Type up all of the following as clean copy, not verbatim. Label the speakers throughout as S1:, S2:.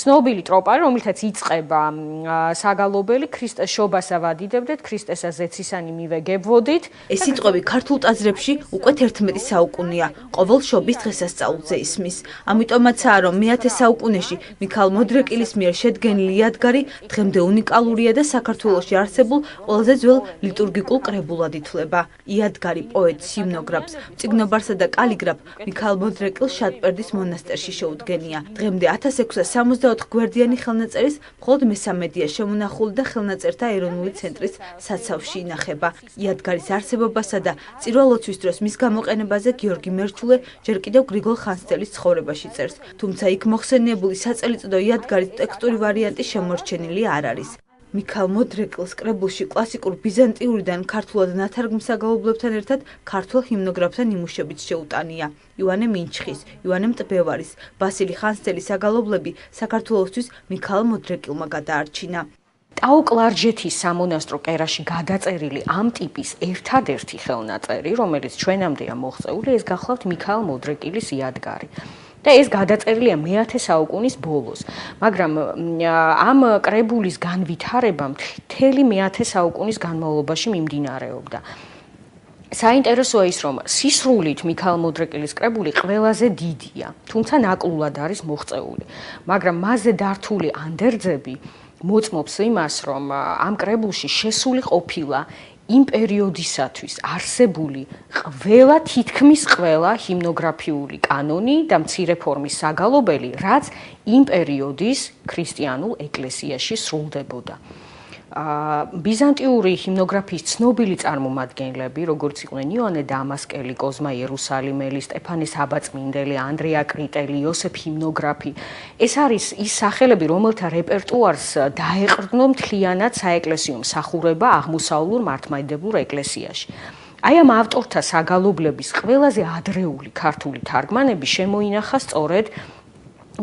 S1: ცნობილი ტროპარი, რომელთაც იწყება საგალობელი, ქრისტეს შობასა ვადიდებდეთ, ქრისტესა ზეცისანი მივეგებოდით.
S2: ეს სიტყვები ქართულ ტაძრებში უკვე 11 საუკუნეა, ყოველ შობის დღესასწაულზე ისმის. ამიტომაცაა, რომ მე-10 საუკუნეში მიქაელ მოდრეკილის მიერ შედგენილი იადგარი დღემდე უნიკალურია და საქართველოში არსებულ ყველაზე ძველ ლიტურგიკულ კრებულად ითვლება. იადგარი პოეტს, ჰიმნოგრაფს, მწიგნობარსა და კალიგრაფ მიქაელ მოდრეკილს შატბერდის მონასტერში შეუდგენია. დღემდე 1664 გვერდიანი ხელნაწერის მხოლოდ მესამედია შემონახული და ხელნაწერთა ეროვნული ცენტრის საცავში ინახება. იადგარის არსებობასა და წირვა-ლოცვის დროს მის გამოყენებაზე გიორგი მერჩულე ჯერ კიდევ გრიგოლ ხანძთელის ცხოვრებაში წერს, თუმცა იქ მოხსენიებული საწელიწოდო იადგარის ტექსტური ვარიანტი შემორჩენილი არ არის. მიქაელ მოდრეკილს კრებულში კლასიკურ ბიზანტიურიდან ქართულად ნათარგმნ საგალობლებთან ერთად ქართველ ჰიმნოგრაფთა ნიმუშებიც შეუტანია. ივანე მინჩხის, ივანე მტბევარის, ბასილი ხანძთელის საგალობლები საქართველოსთვის მიქაელ მოდრეკილმა გადაარჩინა.
S1: ტაო-კლარჯეთის სამონასტრო კერაში გადაწერილი ამ ტიპის ერთადერთი ხელნაწერი, რომელიც ჩვენამდეა მოღწეული, ეს გახლავთ მიქაელ მოდრეკილის იადგარი. და ეს გადაწერილია მე-10 საუკუნის ბოლოს, მაგრამ ამ კრებულის განვითარება მთელი მე-10 საუკუნის განმავლობაში მიმდინარეობდა. საინტერესოა ის, რომ სისრულით მიქაელ მოდრეკილის კრებული ყველაზე დიდია, თუმცა ნაკლულად არის მოღწეული, მაგრამ მასზე დართული ანდერძები მოწმობს იმას, რომ ამ კრებულში შესული ყოფილა იმ პერიოდისათვის არსებული თითქმის ყველა ჰიმნოგრაფიული კანონი და მცირე ფორმის საგალობელი, რაც იმ პერიოდის ქრისტიანულ ეკლესიაში სრულდებოდა. ბიზანტიური ჰიმნოგრაფიის ცნობილი წარმომადგენლები, როგორც იყვნენ იონე დამასკელი, კოზმა იერუსალიმელი, სტეფანე საბაწმინდელი, ანდრეა კრიტელი, იოსებ ჰიმნოგრაფი. ეს არის ის სახელები, რომელთა რეპერტუარს დაეყრდნო მთლიანად საეკლესიო მსახურება აღმოსავლურ მართლმადიდებლურ ეკლესიაში. აი ამ ავტორთა საგალობლების ყველაზე ადრეული ქართული თარგმანები შემოინახა სწორედ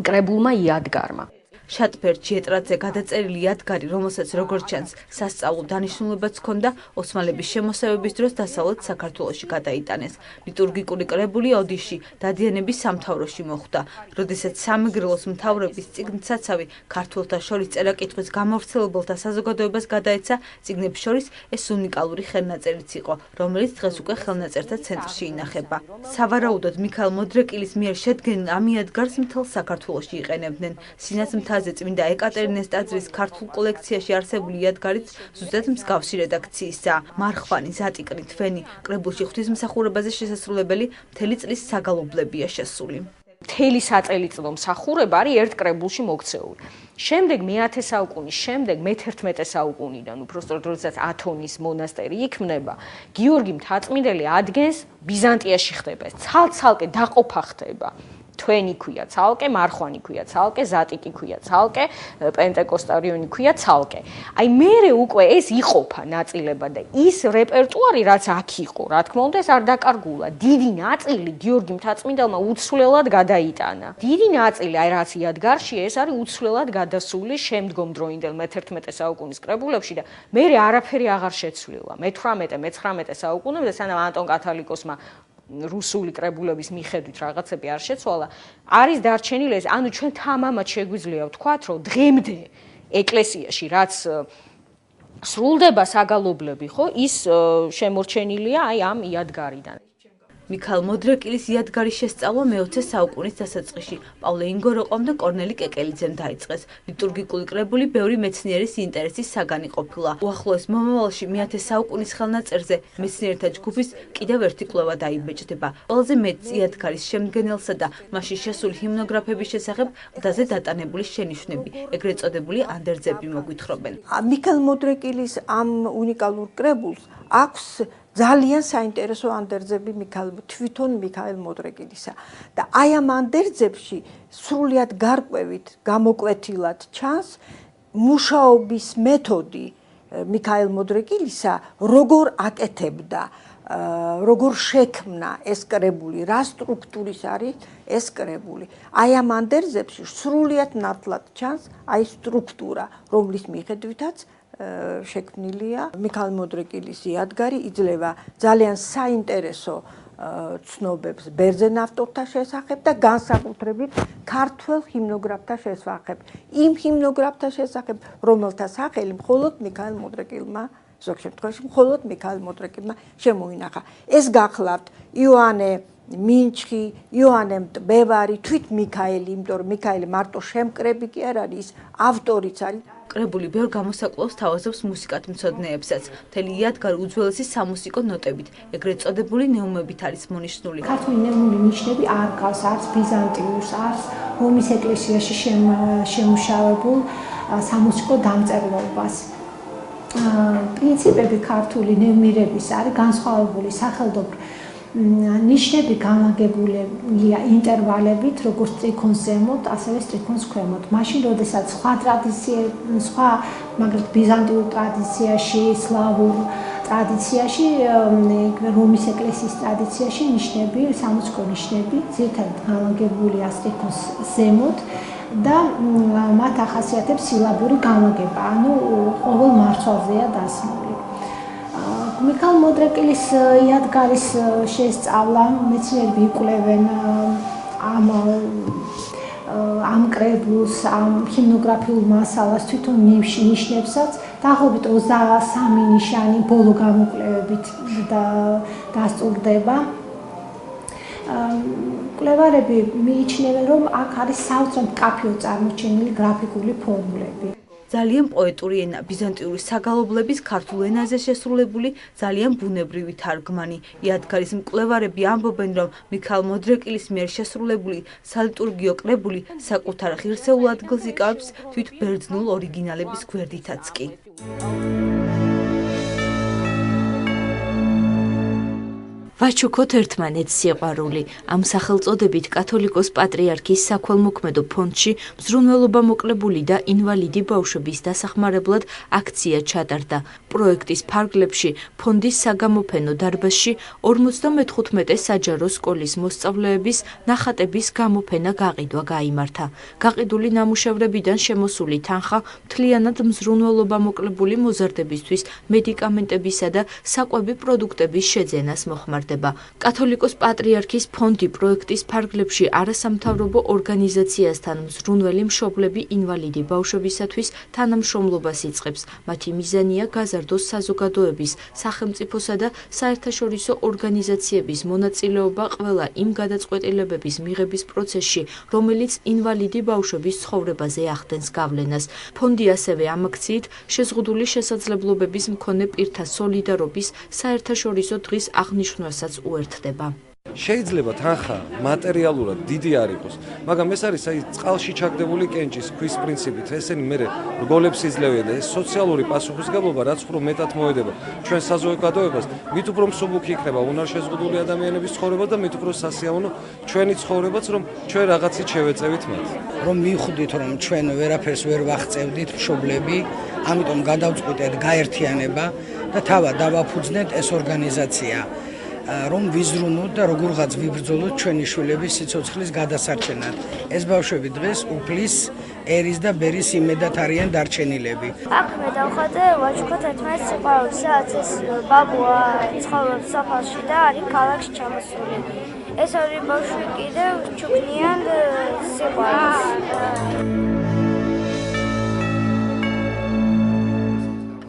S1: კრებულმა იადგარმა.
S2: შატბერდ ჭიეტრაძე გადაწერილი იადგარი, რომელსაც როგორც ჩანს, სასწავლო დანიშნულებაც ჰქონდა, ოსმალების შემოსევების დროს დასავლეთ საქართველოში გადაიტანეს. ლიტურგიკური კრებული ოდიშში დადიანების სამთავროში მოხვდა. როდესაც სამეგრელოს მთავრების წიგნსაცავი ქართველთა შორის წერა-კითხვის გამავრცელებელთა საზოგადოებას გადაეცა, წიგნებს შორის ეს უნიკალური ხელნაწერიც იყო, რომელიც დღეს უკვე ხელნაწერთა ცენტრში ინახება. სავარაუდოდ მიქაელ მოდრეკილის მიერ შედგენილ ამ იადგარს მთელ საქართველოში იყენებდნენ. სინათლე წმინდა ეკატერინეს ტაძრის ქართულ კოლექციაში არსებული იადგარიც ზუსტად მსგავსი რედაქციისაა. მარხვანი, ზატიკრი, თვენი, კრებულში ღვთისმსახურებაზე შესასრულებელი მთელი წლის საგალობლებია შესული.
S1: მთელი საწელიწოდო მსახურება არის ერთ კრებულში მოქცეული. შემდეგ მე-10 საუკუნის შემდეგ მე-11 საუკუნიდან უბრალოდ როდესაც ათონის მონასტერი იქმნება, გიორგი მთაწმინდელი ადგენს ბიზანტიაში ხდება ეს ცალ-ცალკე დაყოფა ხდება. თვენი ქვია ცალკე, მარხვანი ქვია ცალკე, ზატიკი ქვია ცალკე, პენტეკოსტარიონი ქვია ცალკე. აი მერე უკვე ეს იყოფა ნაწილებად და ის რეპერტუარი რაც აქ იყო, რა თქმა უნდა, ეს არ დაკარგულა. დიდი ნაწილი გიორგი მთაწმინდელმა უცვლელად გადაიტანა. დიდი ნაწილი აი რაც იადგარში ეს არის უცვლელად გადასული შემდგომ დროინდელ მე-11 საუკუნის კრებულებში და მერე არაფერი აღარ შეცვლილა. მე-18, მე-19 საუკუნემდე სანამ ანტონ კათალიკოსმა რუსული კრებულების მიხედვით რაღაცები არ შეცვალა, არის დარჩენილი ეს, ანუ ჩვენ თამამად შეგვიძლია ვთქვათ, რომ დღემდე ეკლესიაში რაც სრულდება საგალობლები, ხო, ის შემორჩენილია აი ამ იადგარიდან.
S2: მიქაელ მოდრეკილის იადგარის შესწავლა მე-20 საუკუნის დასაწყისში პავლე ინგოროყომ და კორნელი კეკელიძემ დაიწყეს. ლიტურგიკული კრებული ბევრი მეცნიერის ინტერესის საგანი ყოფილა. უახლოეს მომავალში მე-10 საუკუნის ხელნაწერზე მეცნიერთა ჯგუფის კიდევ ერთი კვლევა დაიბეჭდება. ყველაზე მეტს იადგარის შემდგენელსა და მასში შესული ჰიმნოგრაფების შესახებ ყდაზე დატანებული შენიშვნები, ეგრეთ წოდებული ანდერძები მოგვითხრობენ.
S3: მიქაელ მოდრეკილის ამ უნიკალურ კრებულს აქვს ძალიან საინტერესო ანდერძები თვითონ მიქაელ მოდრეკილისა და აი ამ ანდერძებში სრულიად გარკვევით გამოკვეთილად ჩანს მუშაობის მეთოდი მიქაელ მოდრეკილისა, როგორ აკეთებდა, როგორ შექმნა ეს კრებული, რა სტრუქტურის არის ეს კრებული. აი ამ ანდერძებში სრულიად ნათლად ჩანს აი სტრუქტურა, რომლის მიხედვითაც შექმნილია მიქაელ მოდრეკილის იადგარი, იძლევა ძალიან საინტერესო ცნობებს ბერძენ ავტორთა შესახებ და განსაკუთრებით ქართველ ჰიმნოგრაფთა შესახებ. იმ ჰიმნოგრაფთა შესახებ, რომელთა სახელი მხოლოდ მიქაელ მოდრეკილმა, ზოგ შემთხვევაში მხოლოდ მიქაელ მოდრეკილმა შემოინახა. ეს გახლავთ იოანე მინჩხი, იოანე მტბევარი, თვით მიქაელი, იმიტომ რომ მიქაელი მარტო შემკრები კი არ არის, ავტორიც არის.
S2: კრებული ბევრ გამოსაკლავს თავაზობს მუსიკათმცოდნეებსაც. მთელი იადგარი უძველესი სამუსიკო ნოტებით, ეგრეთ წოდებული ნეუმებით არის მონიშნული.
S4: ქართული ნეუმური ნიშნები არ გავს არც ბიზანტიურს, არც რომის ეკლესიაში შემუშავებულ სამუსიკო დამწერლობას. პრინციპები ქართული ნეუმირების არის განსხვავებული სახელმწიფო ნიშნები განლაგებულია ინტერვალებით, როგორც ტრიქონს ზემოთ, ასევე ტრიქონს ქვემოთ. მაშინ, როდესაც სხვა მაგრამ ბიზანტიურ ტრადიციაში, სლავურ ტრადიციაში, რომის ეკლესიის ტრადიციაში ნიშნები, სამუსიკო ნიშნები ძირითადად განლაგებულია ტრიქონს ზემოთ და მათ ახასიათებს სილაბური განლაგება, ანუ ყოველ მარცვალზეა დასმული. მიქაელ მოდრეკილის იადგარის შესწავლა მეცნიერები იკვლევენ ამ კრებულს, ამ ჰიმნოგრაფიულ მასალას, თვითონ ნიშნებსაც, დაახლოებით 23 ნიშანი ბოლო გამოკვლევებით დასტურდება. მკვლევარები მიიჩნევენ, რომ აქ არის საოცრად მკაფიო წარმოჩენილი გრაფიკული ფორმულები.
S2: ძალიან პოეტური ენა, ბიზანტიური საგალობლების ქართულ ენაზე შესრულებული, ძალიან ბუნებრივი თარგმანი. იადგარის მკვლევარები ამბობენ, რომ მიქაელ მოდრეკილის მიერ შესრულებული სალიტურგიო კრებული საკუთარ ღირსეულ ადგილს იკავებს თვით ბერძნულ ორიგინალების გვერდითაც კი. ვაჩუქოთ ერთმანეთს სიყვარული. ამ სახელწოდებით კათოლიკოს პატრიარქის საქველმოქმედო ფონდში მზრუნველობა მოკლებული და ინვალიდი ბავშვების დასახმარებლად აქცია ჩატარდა. პროექტის ფარგლებში ფონდის საგამოფენო დარბაზში 55 საჯარო სკოლის მოსწავლეების ნახატების გამოფენა გაყიდვა გაიმართა. გაყიდული ნამუშევრებიდან შემოსული თანხა მთლიანად მზრუნველობა მოკლებული მოზარდებისთვის მედიკამენტებისა და საკვები პროდუქტების შეძენას მოხმარდება. კათოლიკოს პატრიარქის ფონდი პროექტის ფარგლებში არასამთავრობო ორგანიზაციასთან მზრუნველი მშობლები ინვალიდი ბავშვებისათვის თანამშრომლობას იწყებს. მათი მიზანია გაზარდოს საზოგადოების, სახელმწიფოსა და საერთაშორისო ორგანიზაციების მონაწილეობა ყველა იმ გადაწყვეტილებების მიღების პროცესში, რომელიც ინვალიდი ბავშვების ცხოვრებაზე ახდენს გავლენას. ფონდი ასევე ამ აქციით შეზღუდული შესაძლებლობების მქონე პირთა სოლიდარობის საერთაშორისო დღის აღნიშვნასაც უერთდება.
S5: შეიძლება თანხა მატერიალურად დიდი არ იყოს, მაგრამ ეს არის წყალში ჩაგდებული კენჭის ქვის პრინციპით. ესენი მე რგოლებს იძლევიან და ეს სოციალური პასუხისგებლობა რაც უფრო მეტად მოედება ჩვენ საზოგადოებას, მით უფრო მსუბუქი იქნება უნარშეზღუდული ადამიანების ცხოვრება და მით უფრო სასიამოვნო ჩვენი ცხოვრებაც, რომ ჩვენ რაღაცით შევეწევით მათ.
S6: რომ მივხვდით, რომ ჩვენ ვერაფერს ვერ ვაღწევდით მშობლები, ამიტომ გადავწყვიტეთ გაერთიანება და თავად დავაფუძნეთ ეს ორგანიზაცია. რომ ვიზრუნოთ და როგორღაც ვიბრძოლოთ ჩვენი შვილების სიცოცხლის გადასარჩენად. ეს ბავშვები დღეს უფლის, ერის და ბერის იმედად არიან დარჩენილები.
S7: აქ მე დავხატე ვაჩუქოთ ერთმანეთს სიყვარულს, სადაც ეს ბაბუა ცხოვრობს სოფელში და არის ქალაქში ჩამოსული. ეს ორი ბავშვი კიდევ ჩუქნიან სიყვარულს.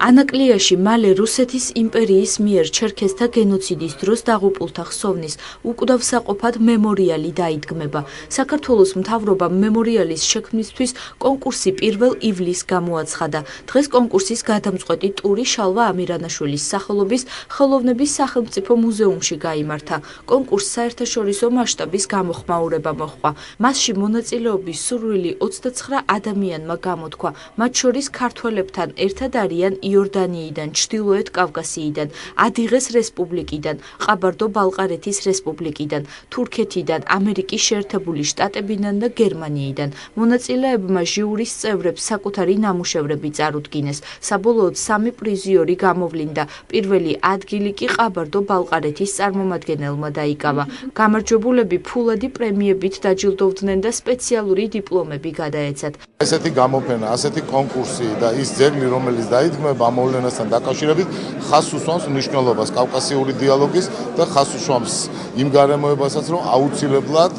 S2: ანაკლიაში მალე რუსეთის იმპერიის მიერ ჩერქეზთა გენოციდის დროს დაღუპულთა ხსოვნის უკვდავსაყოფად მემორიალი დაიდგმება. საქართველოს მთავრობამ მემორიალის შექმნისთვის კონკურსი 1 ივლისს გამოაცხადა. დღეს კონკურსის გადამწყვეტი ტური შალვა ამირანაშვილის სახელობის ხელოვნების სახელმწიფო მუზეუმში გაიმართა. კონკურსს საერთაშორისო მასშტაბის გამოხმაურება მოჰყვა. მასში მონაწილეობის სურვილი 29 ადამიანმა გამოთქვა. მათ შორის ქართველებთან ერთად არიან იორდანიიდან, ჩრდილოეთ კავკასიიდან, ადიღეს რესპუბლიკიდან, ყაბარდო-ბალყარეთის რესპუბლიკიდან, თურქეთიდან, ამერიკის შეერთებული შტატებიდან და გერმანიიდან. მონაწილეებმა ჟიურის წევრებს საკუთარი ნამუშევრები წარუდგინეს. საბოლოოდ 3 პრიზიორი გამოვლინდა. პირველი ადგილი კი ყაბარდო-ბალყარეთის წარმომადგენელმა დაიკავა. გამარჯვებულები ფულადი პრემიებით დაჯილდოვდნენ და სპეციალური დიპლომები გადაეცათ.
S8: ესეთი გამოფენა, ასეთი კონკურსი და ის ძეგლი, რომელიც დაიდგმება, ამ მოვლენასთან დაკავშირებით ხაზს უსვამს მნიშვნელობას კავკასიური დიალოგის და ხაზს უსვამს იმ გარემოებასაც, რომ აუცილებლად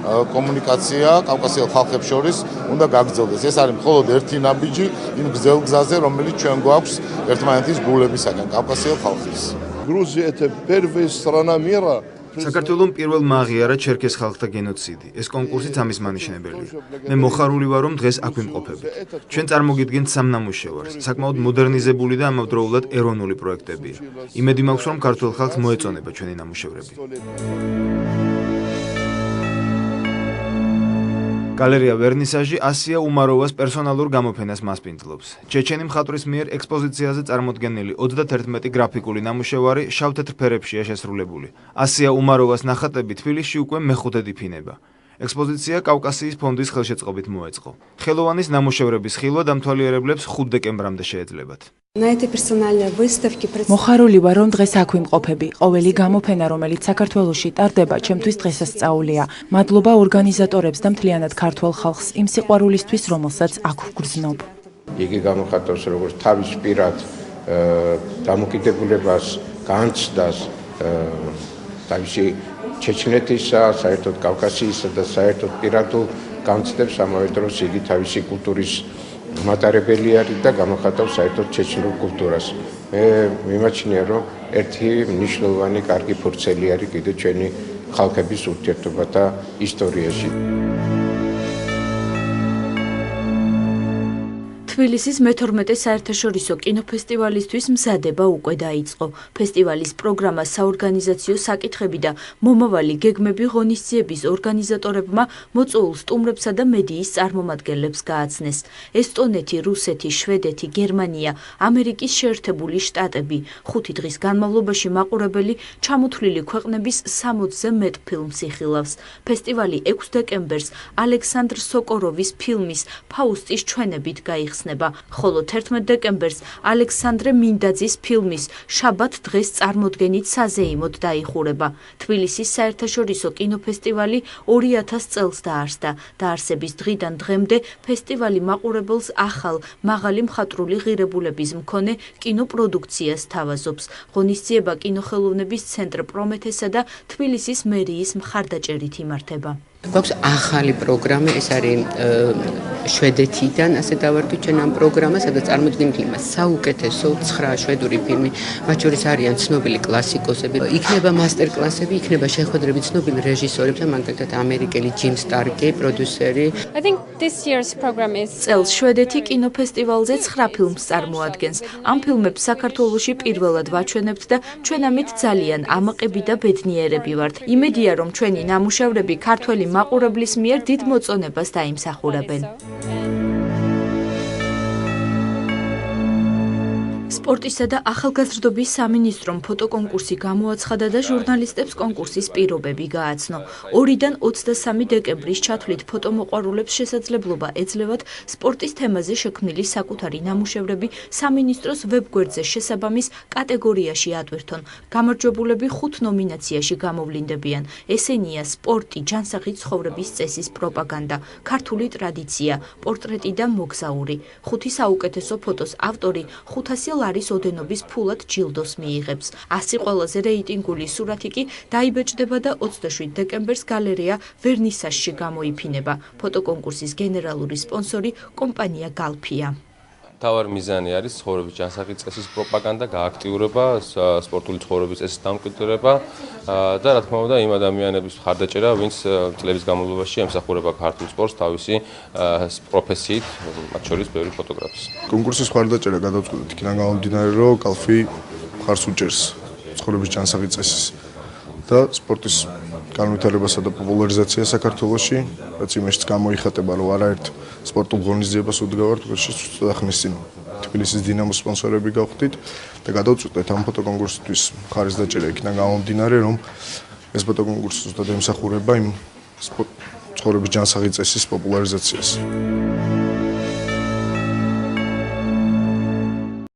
S8: კომუნიკაცია კავკასიელ ხალხებს შორის უნდა გაგრძელდეს. ეს არის მხოლოდ ერთი ნაბიჯი იმ გრძელ გზაზე, რომელიც ჩვენ გვაქვს ერთმანეთის გულებისაგან კავკასიელ ხალხის.
S9: Грузия это первая страна мира.
S10: საქართველოს პირველმა აღიარა ჩერქეს ხალხთა გენოციდი. ეს კონკურსიც ამის მანიშნებელია. მე მოხარული ვარ, რომ დღეს აქ ვიმყოფებით. ჩვენ წარმოგიდგენთ სამ ნამუშევარს. საკმაოდ მოდერნიზებული და ამავდროულად ეროვნული პროექტებია. იმედი მაქვს, რომ ქართულ ხალხს მოეწონება ჩვენი ნამუშევრები. გალერეა ვერნისაჟი ასია უმაროვას პერსონალურ გამოფენას მასპინძლობს. ჩეჩენი მხატვრის მიერ ექსპოზიციაზე წარმოდგენილი 31 გრაფიკული ნამუშევარი შავ-თეთრ ფერებშია შესრულებული. ასია უმაროვას ნახატები თბილისში უკვე მეხუთედ იფინება. ექსპოზიცია კავკასიის ფონდის ხელშეწყობით მოეწყო. ხელოვანის ნამუშევრების ხილვა დამთვალიერებლებს 5 დეკემბრამდე შეეძლებათ.
S11: მოხარული ვარ, რომ დღეს აქ ვიმყოფები. ყოველი გამოფენა, რომელიც საქართველოში ტარდება, ჩემთვის დღესასწაულია. მადლობა ორგანიზატორებს და მთლიანად ქართველ ხალხს იმ სიყვარულისთვის, რომელსაც აქ ვგრძნობ.
S12: იგი გამოხატავს როგორც თავის პირად დამოკიდებულებას, განცდას, თავისი ჩეჩნეთისა, საერთოდ კავკასიისა და საერთოდ პირადულ განცდებს, ამავე დროს იგი თავისი კულტურის მატარებელი არის და გამოხატავს საერთოდ ჩეჩნურ კულტურას. მე მიმაჩნია, რომ ერთი მნიშვნელოვანი კარგი ფურცელი არის კიდე ჩვენი ხალხების ურთიერთობათა ისტორიაში.
S2: თბილისის მე-12 საერთაშორისო კინოფესტივალისთვის მზადება უკვე დაიწყო. ფესტივალის პროგრამა საორგანიზაციო საკითხები და მომავალი გეგმები ღონისძიების ორგანიზატორებმა მოწვეულ სტუმრებსა და მედიის წარმომადგენლებს გააცნეს. ესტონეთი, რუსეთი, შვედეთი, გერმანია, ამერიკის შეერთებული შტატები 5 დღის განმავლობაში მაყურებელი ჩამოთვლილი ქვეყნების 60-ზე მეტ ფილმს იხილავს. ფესტივალი 6 დეკემბერს ალექსანდრ სოკოროვის ფილმის ფაუსტის ჩვენებით გაიხსნება. ხოლო 11 დეკემბერს ალექსანდრე მინდაძის ფილმის შაბათ დღეს წარმოდგენით საზეიმოდ დაიხურება. თბილისის საერთაშორისო კინოფესტივალი 2000 წელს დაარსდა. დაარსების დღიდან დღემდე ფესტივალი მაყურებელს ახალ, მაღალი მხატვრული ღირებულების მქონე კინოპროდუქციას თავაზობს. ღონისძიება კინოხელოვნების ცენტრ პრომეთესა და თბილისის მერიის მხარდაჭერით იმართება.
S13: გვაქვს ახალი პროგრამა, ეს არის შვედეთიდან, ასე დავარქვით ჩვენ ამ პროგრამას, სადაც წარმოდგენილი საუკეთესო 9 შვედური ფილმი, მათ შორის არიან ცნობილი კლასიკოსები, იქნება მასტერკლასები, იქნება შეხვედრები ცნობილ რეჟისორებთან, მაგალითად ამერიკელი ჯიმ სტარკი, პროდიუსერი.
S2: წელს შვედეთი კინოფესტივალზე 9 ფილმს წარმოადგენს. ამ ფილმებს საქართველოში პირველად ვაჩვენებთ და ჩვენ ამით ძალიან ამაყები და ბედნიერები ვართ. იმედია, რომ ჩვენი ნამუშევრები ქართველი მაყურებლის მიერ დიდ მოწონებას დაიმსახურებენ. სპორტისა და ახალგაზრდობის სამინისტრომ ფოტოკონკურსი გამოაცხადა და ჟურნალისტებს კონკურსის პირობები გააცნო. 2-დან 23 დეკემბრის ჩათვლით ფოტომოყვარულებს შესაძლებლობა ეძლევათ სპორტის თემაზე შექმნილი საკუთარი ნამუშევრები სამინისტროს ვებგვერდზე შესაბამის კატეგორიაში ატვირთონ. გამარჯვებულები 5 ნომინაციაში გამოვლინდებიან. ესენია სპორტი, ჯანსაღი ცხოვრების წესის პროპაგანდა, ქართული ტრადიცია, პორტრეტი და მოგზაური. 5 საუკეთესო ფოტოს ავტორი 500 ლარის ოდენობის ფულად ჯილდოს მიიღებს. 100 ყველაზე რეიტინგული სურათი კი დაიბეჭდება და 27 დეკემბერს გალერეა ვერნისაჟში გამოიფინება. ფოტოკონკურსის გენერალური სპონსორი კომპანია გალფია.
S14: თავარი მიზანი არის ცხოვრების ჯანსაღი წესის პროპაგანდა, გააქტიურება, სპორტული ცხოვრების წესის დამკვიდრება და რა თქმა უნდა იმ ადამიანების მხარდაჭერა, ვინც წლების განმავლობაში ემსახურება ქართულ სპორტს თავისი პროფესიით, მათ შორის ბევრი ფოტოგრაფის.
S9: კონკურსის მხარდაჭერა გადავწყვეტეთ იქიდან გამომდინარე, რომ კალფი მხარს უჭერს ცხოვრების ჯანსაღი წესის და სპორტის განვითარებასა და პოპულარიზაციას საქართველოში, რაც იმაშიც გამოიხატება, რომ არაერთ სპორტულ ღონისძიებას უდგავართ, უცოტა ხნის წინ თბილისის დინამოს სპონსორები გავხდით და გადავწყვეტეთ ამ ფოტოკონკურსისთვის მხარის დაჭერა იქიდან გამომდინარე, რომ ეს ფოტოკონკურსი ზუსტად ემსახურება იმ ცხოვრების ჯანსაღი წესის პოპულარიზაციას.